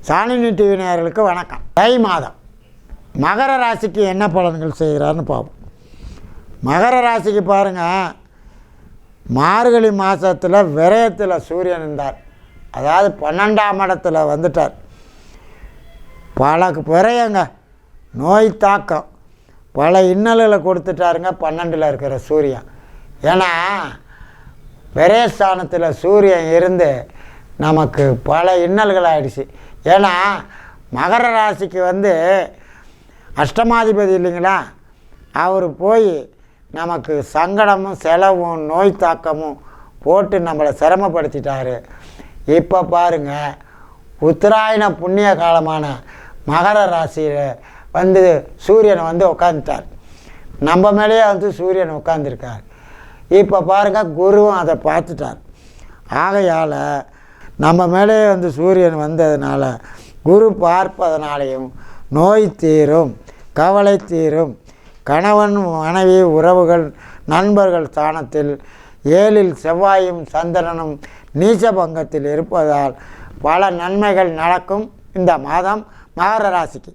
Shalini TV நேயர்களுக்கு வணக்கம். தை மாதம் மகர ராசிக்கு என்ன பலன்கள் செய்கிறாருன்னு பார்ப்போம். மகர ராசிக்கு பாருங்கள், மார்கழி மாதத்தில் விரயத்தில் சூரியன் இருந்தார். அதாவது 12ஆம் இடத்துல வந்துட்டார். பல விரயங்க, நோய் தாக்கம், பல இன்னல்களை கொடுத்துட்டாருங்க 12ல் இருக்கிற சூரியன். ஏன்னா விரயஸ்தானத்தில் சூரியன் இருந்து நமக்கு பல இன்னல்கள் ஆகிடுச்சு. ஏன்னா மகர ராசிக்கு அஷ்டமாதிபதி இல்லைங்களா, அவர் போய் நமக்கு சங்கடமும் செலவும் நோய் தாக்கமும் போட்டு நம்மளை சிரமப்படுத்திட்டார். இப்போ பாருங்கள், உத்தராயண புண்ணிய காலமான மகர ராசியில் சூரியனை உட்காந்துட்டார். நம்ம மேலேயே சூரியன் உட்காந்துருக்கார். இப்போ பாருங்கள், குருவும் அதை பார்த்துட்டார். ஆகையால் நம்ம மேலே சூரியன் வந்ததுனால, குரு பார்ப்பதனாலேயும் நோய் தீரும், கவலை தீரும். கணவன் மனைவி உறவுகள் நண்பர்கள் ஸ்தானத்தில் 7ல் செவ்வாயும் சந்திரனும் நீச்சபங்கத்தில் இருப்பதால் பல நன்மைகள் நடக்கும் இந்த மாதம் மகர ராசிக்கு.